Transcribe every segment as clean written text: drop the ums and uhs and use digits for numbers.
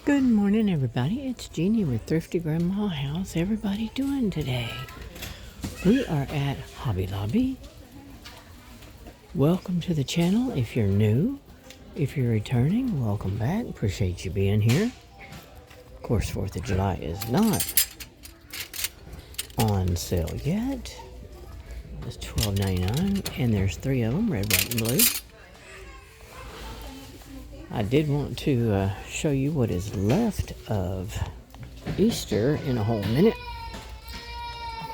Good morning, everybody. It's Jeannie with Thrifty Grandma. How's everybody doing today? We are at Hobby Lobby. Welcome to the channel if you're new. If you're returning, welcome back. Appreciate you being here. Of course, 4th of July is not on sale yet. It's $12.99, and there's 3 of them, red, white, and blue. I did want to show you what is left of Easter in a whole minute.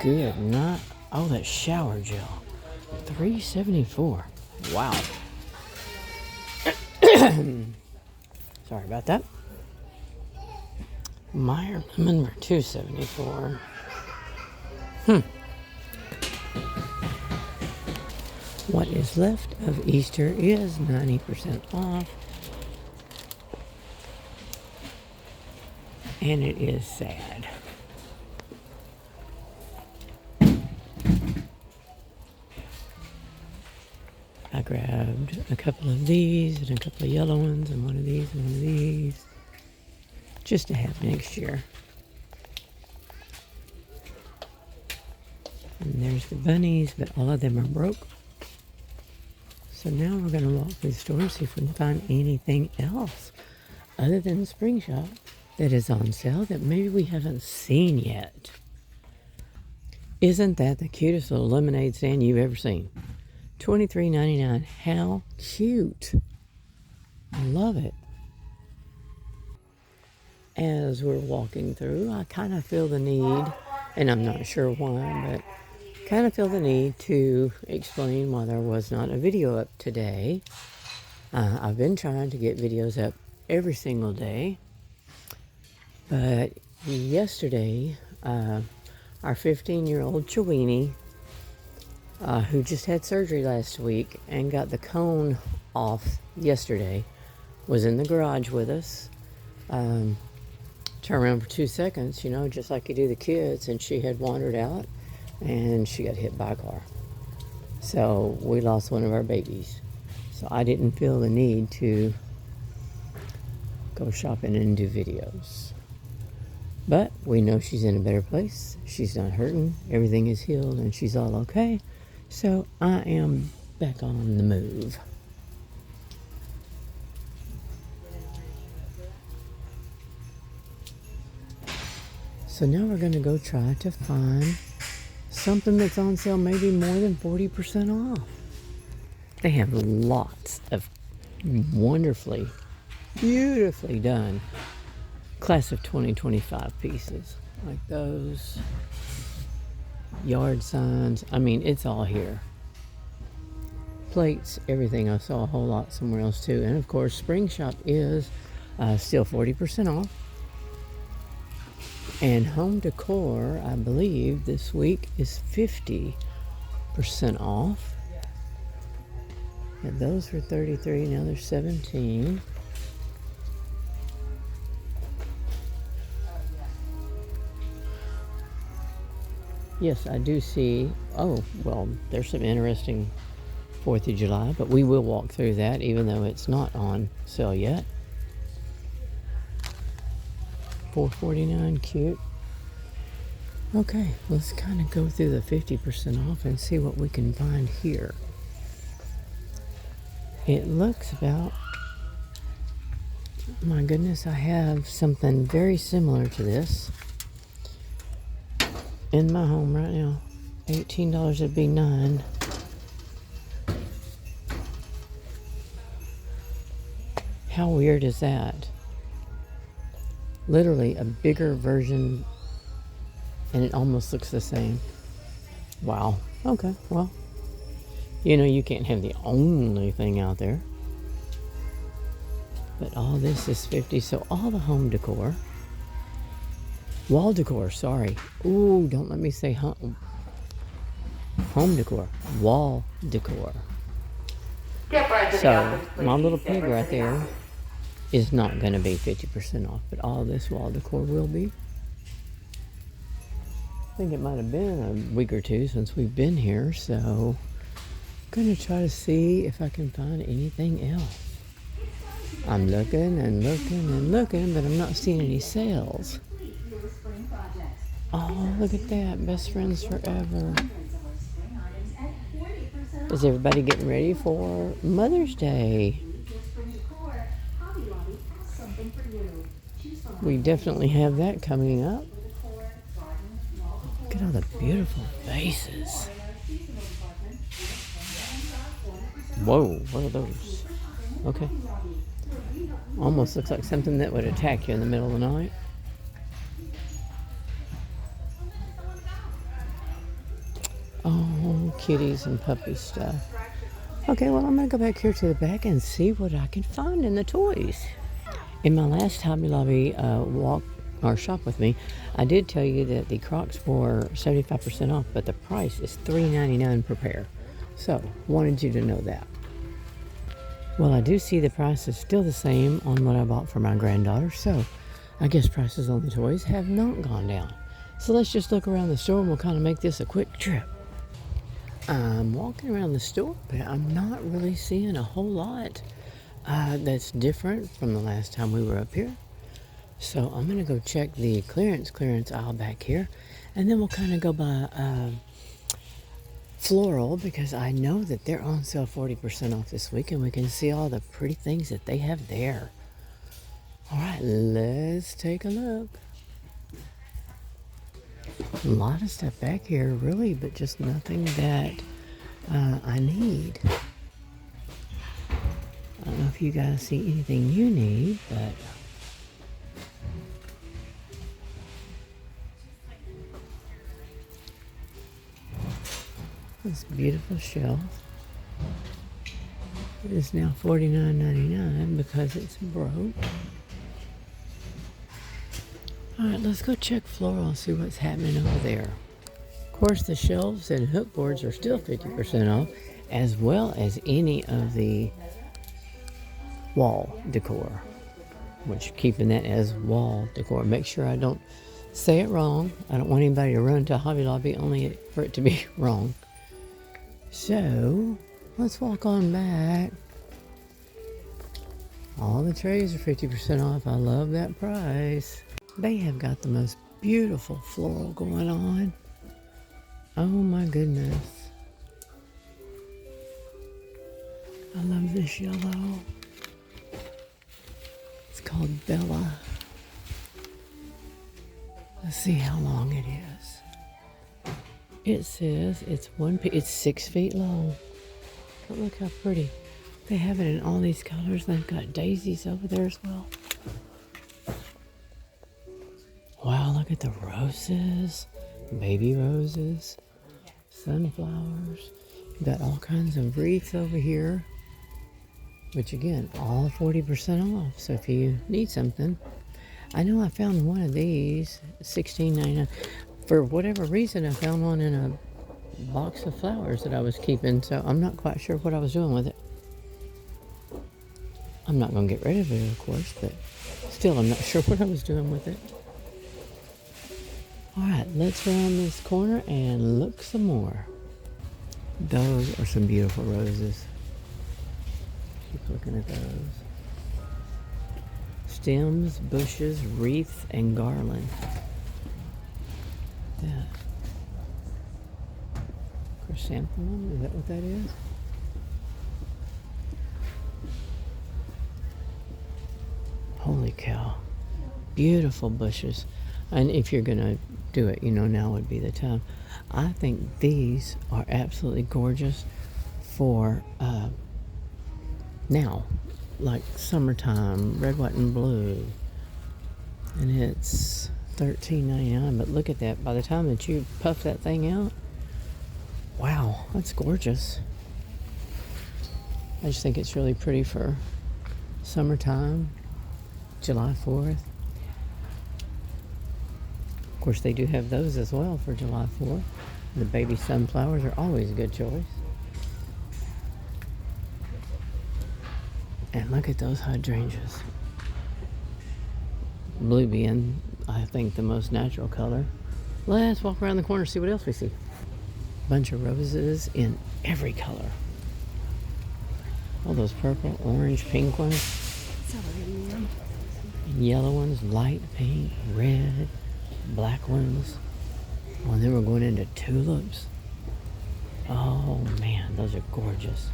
Good night. Oh, that shower gel. $3.74. Wow. Sorry about that. Meyer lemon for $2.74. What is left of Easter is 90% off. And it is sad. I grabbed a couple of these and a couple of yellow ones and one of these and one of these just to have next year. And there's the bunnies, but all of them are broke. So now we're going to walk through the store and see if we can find anything else other than the Spring Shop that is on sale that maybe we haven't seen yet. Isn't that the cutest little lemonade stand you've ever seen? $23.99. How cute. I love it. As we're walking through, I kind of feel the need, and I'm not sure why, but kind of feel the need to explain why there was not a video up today. I've been trying to get videos up every single day. But yesterday, our 15-year-old Chewini, who just had surgery last week and got the cone off yesterday, was in the garage with us. Turned around for 2 seconds, you know, just like you do the kids, and she had wandered out and she got hit by a car. So we lost one of our babies. So I didn't feel the need to go shopping and do videos. But we know she's in a better place. She's not hurting. Everything is healed and she's all okay. So I am back on the move. So now we're going to go try to find something that's on sale maybe more than 40% off. They have lots of wonderfully, beautifully done class of 2025 pieces like those yard signs. I mean, it's all here. Plates, everything. I saw a whole lot somewhere else too. And of course, Spring Shop is still 40% off. And home decor, I believe this week is 50% off. And those were 33, now they're 17. Yes, I do see. Oh, well, there's some interesting 4th of July, but we will walk through that even though it's not on sale yet. $4.49, cute. Okay, let's kind of go through the 50% off and see what we can find here. It looks about, my goodness, I have something very similar to this in my home right now. $18, it'd be $9. How weird is that? Literally a bigger version, and it almost looks the same. Wow. Okay, well, you know, you can't have the only thing out there. But all this is 50, so all the home decor. Wall decor, sorry. Ooh, don't let me say home decor. Wall decor. So, my little pig right there is not going to be 50% off, but all this wall decor will be. I think it might have been a week or two since we've been here, so I'm going to try to see if I can find anything else. I'm looking and looking and looking, but I'm not seeing any sales. Oh, look at that. Best friends forever. Is everybody getting ready for Mother's Day? We definitely have that coming up. Look at all the beautiful faces. Whoa, what are those? Okay. Almost looks like something that would attack you in the middle of the night. Oh, kitties and puppy stuff. Okay, well, I'm going to go back here to the back and see what I can find in the toys. In my last Hobby Lobby walk or shop with me, I did tell you that the Crocs were 75% off, but the price is $3.99 per pair. So, wanted you to know that. Well, I do see the price is still the same on what I bought for my granddaughter, so I guess prices on the toys have not gone down. So let's just look around the store and we'll kind of make this a quick trip. I'm walking around the store, but I'm not really seeing a whole lot that's different from the last time we were up here. So I'm going to go check the clearance aisle back here, and then we'll kind of go by Floral, because I know that they're on sale 40% off this week, and we can see all the pretty things that they have there. All right, let's take a look. A lot of stuff back here, really, but just nothing that I need. I don't know if you guys see anything you need, but this beautiful shelf is now $49.99 because it's broke. All right, let's go check Floral and see what's happening over there. Of course, the shelves and hook boards are still 50% off, as well as any of the wall decor, which keeping that as wall decor. Make sure I don't say it wrong. I don't want anybody to run to Hobby Lobby only for it to be wrong. So let's walk on back. All the trays are 50% off. I love that price. They have got the most beautiful floral going on. Oh my goodness. I love this yellow. It's called Bella. Let's see how long it is. It says it's 6 feet long. But look how pretty. They have it in all these colors. They've got daisies over there as well. Wow, look at the roses. Baby roses. Sunflowers. You've got all kinds of wreaths over here. Which again, all 40% off. So if you need something. I know I found one of these, $16.99. For whatever reason, I found one in a box of flowers that I was keeping. So I'm not quite sure what I was doing with it. I'm not going to get rid of it, of course. But still, I'm not sure what I was doing with it. All right, let's round this corner and look some more. Those are some beautiful roses. Keep looking at those. Stems, bushes, wreath, and garland. Yeah. Chrysanthemum, is that what that is? Holy cow. Beautiful bushes. And if you're going to do it, now would be the time. I think these are absolutely gorgeous for now, like summertime, red, white, and blue. And it's $13.99, but look at that. By the time that you puff that thing out, wow, that's gorgeous. I just think it's really pretty for summertime, July 4th. Of course, they do have those as well for July 4th. The baby sunflowers are always a good choice. And look at those hydrangeas. Blue being, I think, the most natural color. Let's walk around the corner, see what else we see. Bunch of roses in every color. All those purple, orange, pink ones. Yellow ones, light pink, red, black ones. Oh, and then we're going into tulips. Oh man, those are gorgeous.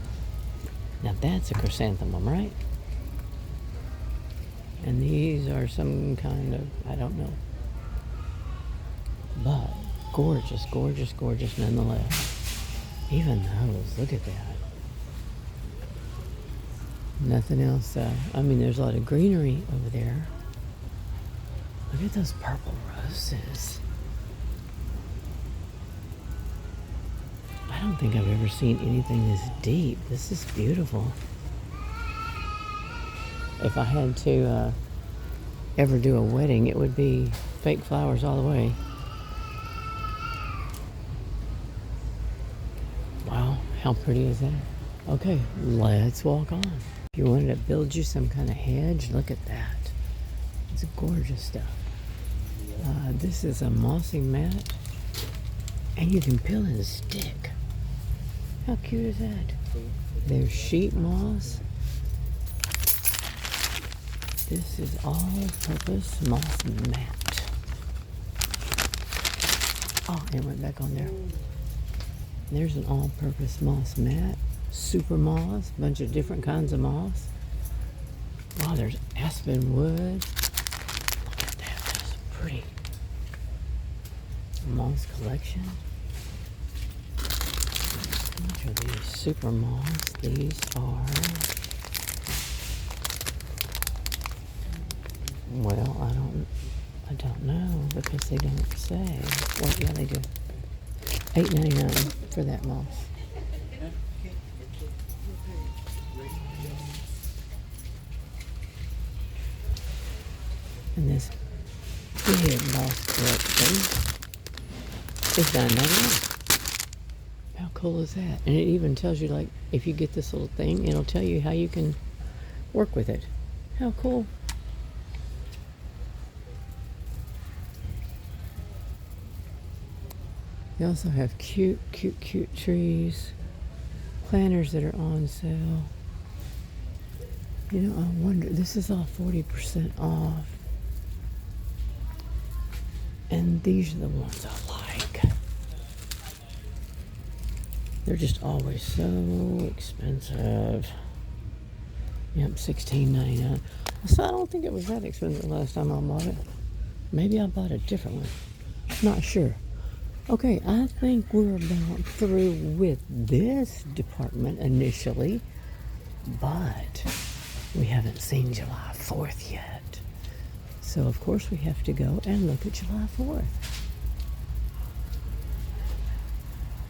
Now that's a chrysanthemum, right? And these are some kind of, I don't know. But gorgeous, gorgeous, gorgeous nonetheless. Even those, look at that. Nothing else. I mean, there's a lot of greenery over there. Look at those purple roses. I don't think I've ever seen anything this deep. This is beautiful. If I had to ever do a wedding, it would be fake flowers all the way. Wow, how pretty is that? Okay, let's walk on. If you wanted to build you some kind of hedge, look at that. It's gorgeous stuff. This is a mossy mat, and you can peel and stick. How cute is that? There's sheep moss. This is all-purpose moss mat. Oh, it went back on there. There's an all-purpose moss mat. Super moss, a bunch of different kinds of moss. Wow, there's aspen wood. Look at that, that's pretty. Moss collection. How much are these? Super moss. These are, well, I don't know because they don't say. Well, yeah, they do. $8.99 for that moss. And this big moss collection is $9.99. How cool is that? And it even tells you, like, if you get this little thing, it'll tell you how you can work with it. How cool. They also have cute, cute, cute trees. Planters that are on sale. You know, I wonder, this is all 40% off. And these are the ones I like. They're just always so expensive. Yep, $16.99. So I don't think it was that expensive last time I bought it. Maybe I bought a different one. Not sure. Okay, I think we're about through with this department initially. But we haven't seen July 4th yet. So, of course, we have to go and look at July 4th.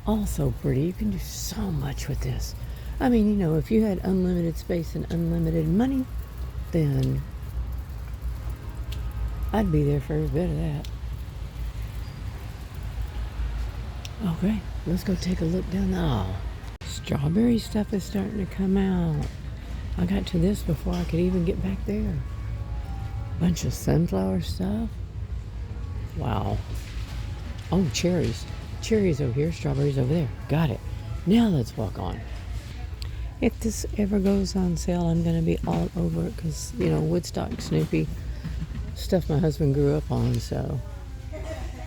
Also pretty. You can do so much with this. I mean, you know, if you had unlimited space and unlimited money, then I'd be there for every bit of that. Okay, let's go take a look down there. Oh, strawberry stuff is starting to come out. I got to this before I could even get back there. Bunch of sunflower stuff. Wow. Oh, cherries. Cherries over here, strawberries over there. Got it. Now let's walk on. If this ever goes on sale, I'm going to be all over it because, you know, Woodstock, Snoopy, stuff my husband grew up on. So,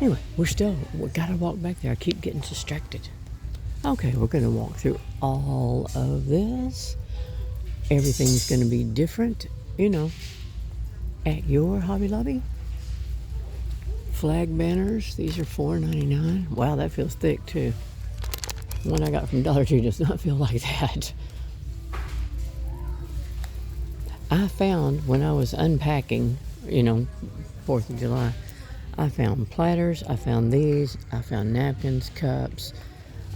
anyway, we got to walk back there. I keep getting distracted. Okay, we're going to walk through all of this. Everything's going to be different, you know, at your Hobby Lobby. Flag banners, these are $4.99. Wow, that feels thick too. One I got from Dollar Tree does not feel like that. I found when I was unpacking, you know, 4th of July, I found platters, I found these, I found napkins, cups,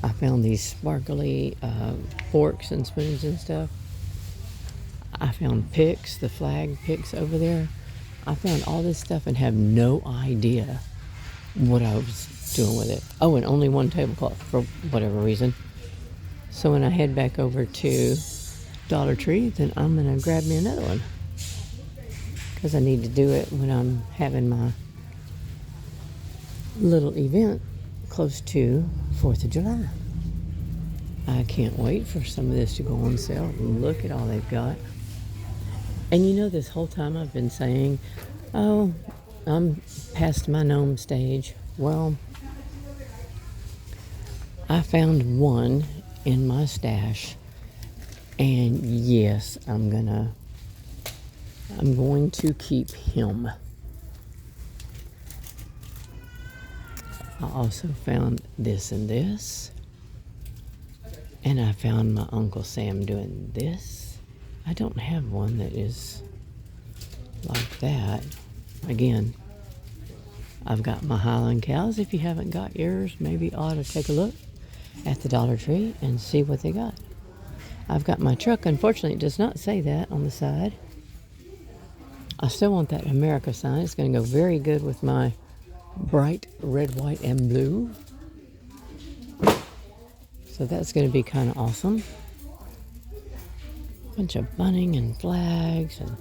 I found these sparkly forks and spoons and stuff. I found picks, the flag picks over there. I found all this stuff and have no idea what I was doing with it. Oh, and only one tablecloth for whatever reason. So when I head back over to Dollar Tree, then I'm going to grab me another one. Because I need to do it when I'm having my little event close to 4th of July. I can't wait for some of this to go on sale. Look at all they've got. And you know, this whole time I've been saying, oh, I'm past my gnome stage. Well, I found one in my stash, and yes, I'm going to keep him. I also found this and this, and I found my Uncle Sam doing this. I don't have one that is like that. Again, I've got my Highland cows. If you haven't got yours, maybe ought to take a look at the Dollar Tree and see what they got. I've got my truck. Unfortunately, it does not say that on the side. I still want that America sign. It's going to go very good with my bright red, white, and blue. So that's going to be kind of awesome. Bunch of bunting and flags and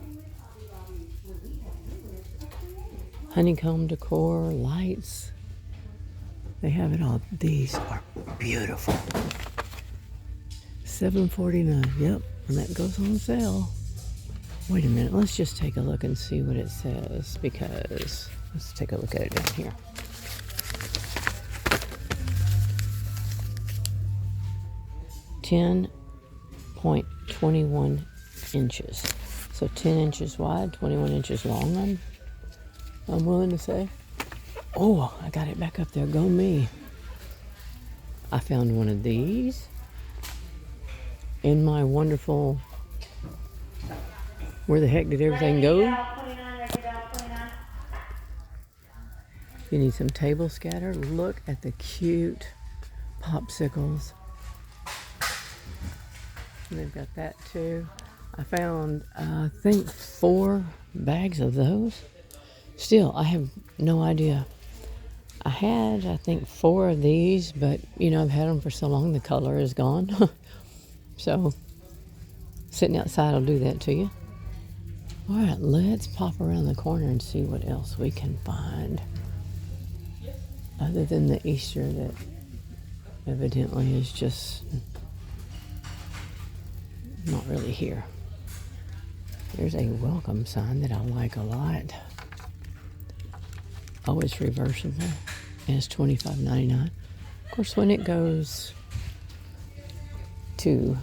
honeycomb decor, lights. They have it all. These are beautiful. $7.49. Yep, and that goes on sale. Wait a minute. Let's just take a look and see what it says, because let's take a look at it down here. .21 inches. So 10 inches wide, 21 inches long, I'm willing to say. Oh, I got it back up there. Go me. I found one of these in my wonderful, where the heck did everything go? You need some table scatter. Look at the cute popsicles. And they've got that too. I found, I think, 4 bags of those. Still, I have no idea. I had, I think, 4 of these, but, you know, I've had them for so long, the color is gone. So, sitting outside will do that to you. All right, let's pop around the corner and see what else we can find. Other than the Easter that evidently is just not really here. There's a welcome sign that I like a lot. Oh, it's reversible, and it's $25.99. Of course, when it goes to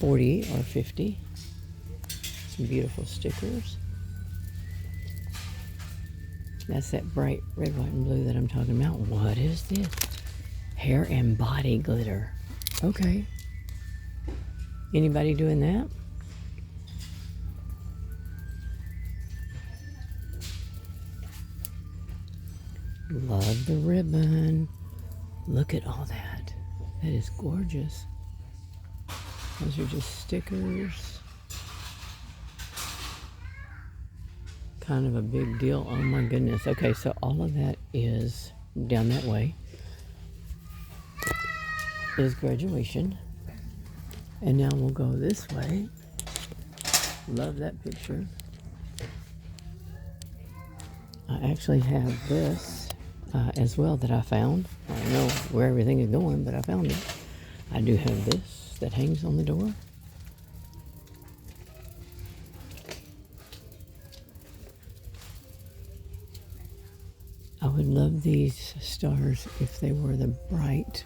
40 or 50, some beautiful stickers. That's that bright red, white, and blue that I'm talking about. What is this? Hair and body glitter. Okay. Anybody doing that? Love the ribbon. Look at all that. That is gorgeous. Those are just stickers. Kind of a big deal. Oh my goodness. Okay, so all of that is down that way. Is graduation. And now we'll go this way. Love that picture. I actually have this as well that I found. I don't know where everything is going, but I found it. I do have this that hangs on the door. I would love these stars if they were the bright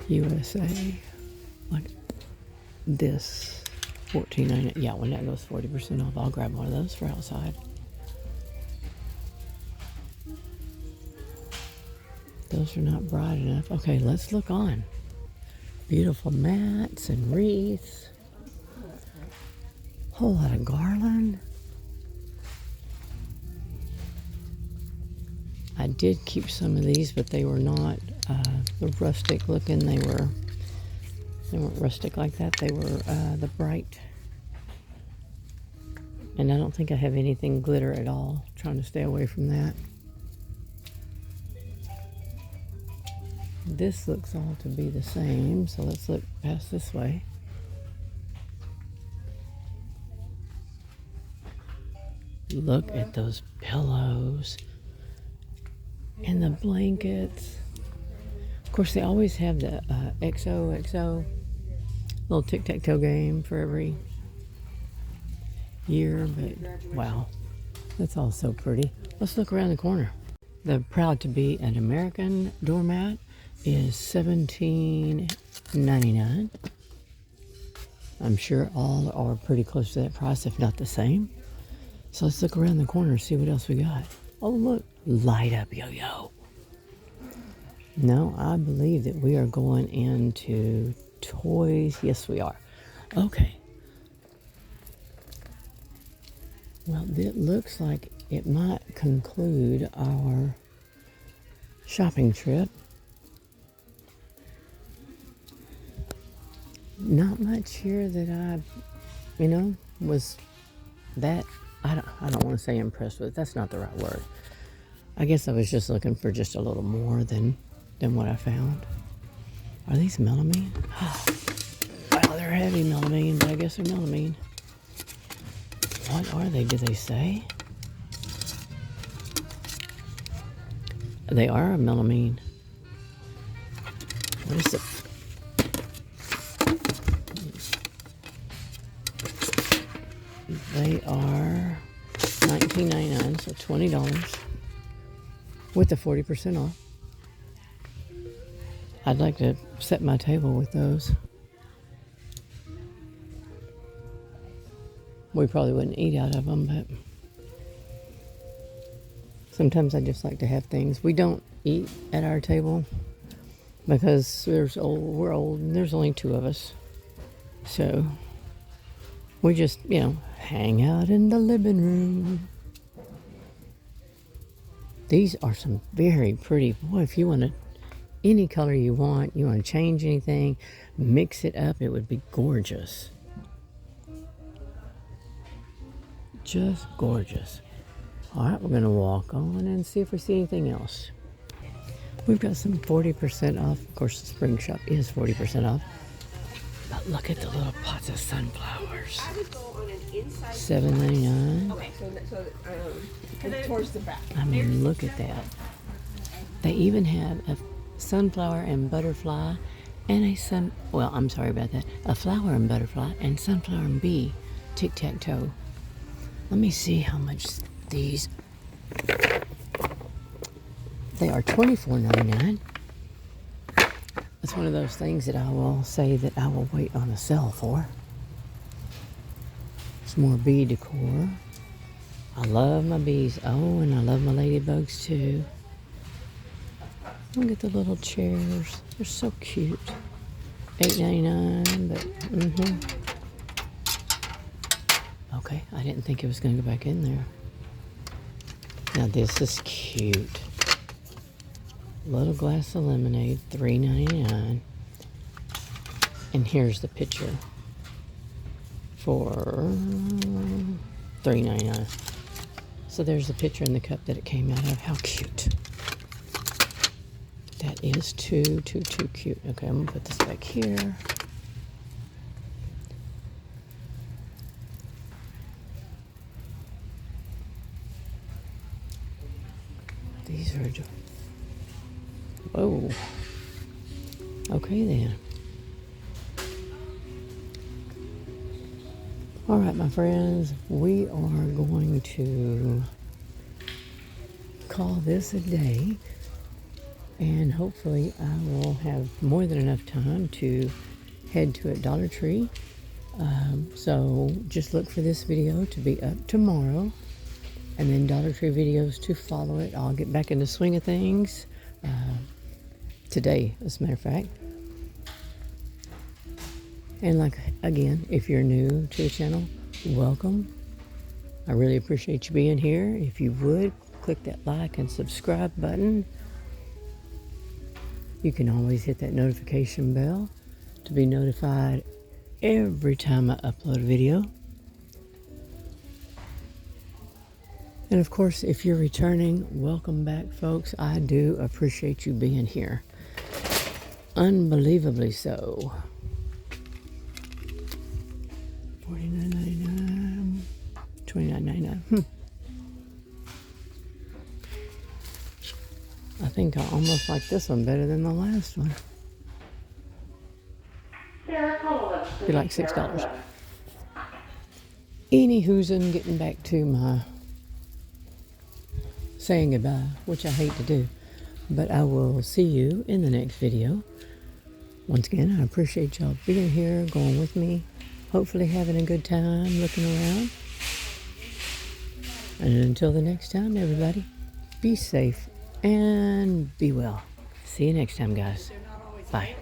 USA. Like this. $14.99. Yeah, when that goes 40% off, I'll grab one of those for outside. Those are not bright enough. Okay, let's look on. Beautiful mats and wreaths. Whole lot of garland. I did keep some of these, but they were not rustic looking. They weren't rustic like that. They were the bright. And I don't think I have anything glitter at all. Trying to stay away from that. This looks all to be the same, so let's look past this way. Look at those pillows and the blankets. Of course, they always have the XOXO little tic-tac-toe game for every year, but wow, that's all so pretty. Let's look around the corner. The Proud to Be an American doormat is $17.99. I'm sure all are pretty close to that price, if not the same. So let's look around the corner and see what else we got. Oh, look, light up yo-yo. No, I believe that we are going into toys. Yes, we are. Okay. Well, it looks like it might conclude our shopping trip. Not much here that I, was that, I don't want to say impressed with. That's not the right word. I guess I was just looking for just a little more than what I found. Are these melamine? Wow, they're heavy melamine, but I guess they're melamine. What are they? Do they say? They are a melamine. What is it? They are $19.99, so $20 with the 40% off. I'd like to set my table with those. We probably wouldn't eat out of them, but sometimes I just like to have things. We don't eat at our table because we're old and there's only 2 of us. So we just, hang out in the living room. These are some very pretty. Boy, if you want any color you want to change anything, mix it up, it would be gorgeous. Just gorgeous. All right, we're going to walk on and see if we see anything else. We've got some 40% off. Of course, the spring shop is 40% off. But look at the little pots of sunflowers. $7.99. Okay, so towards the back. I mean, look at that. They even have a sunflower and butterfly and a flower and butterfly and sunflower and bee tic-tac-toe. Let me see how much these. They are $24.99. It's one of those things that I will say that I will wait on a sale for. It's more bee decor. I love my bees. Oh, and I love my ladybugs too. Look at the little chairs. They're so cute. $8.99, but Okay, I didn't think it was going to go back in there. Now this is cute. Little glass of lemonade, $3.99. And here's the picture for $3.99. So there's the picture in the cup that it came out of. How cute. That is too cute. Okay, I'm gonna put this back here. These are, whoa. Okay then. All right, my friends, we are going to call this a day, and hopefully I will have more than enough time to head to a Dollar Tree. So just look for this video to be up tomorrow, and then Dollar Tree videos to follow it. I'll get back in the swing of things today, as a matter of fact. And again, if you're new to the channel, welcome. I really appreciate you being here. If you would, click that like and subscribe button. You can always hit that notification bell to be notified every time I upload a video. And of course, if you're returning, welcome back, folks. I do appreciate you being here. Unbelievably so. $49.99, $29.99. I think I almost like this one better than the last one. Be like $6. Anywho's, I'm getting back to my saying goodbye, which I hate to do. But I will see you in the next video. Once again, I appreciate y'all being here, going with me, hopefully having a good time, looking around. And until the next time, everybody, be safe and be well. See you next time, guys. Bye.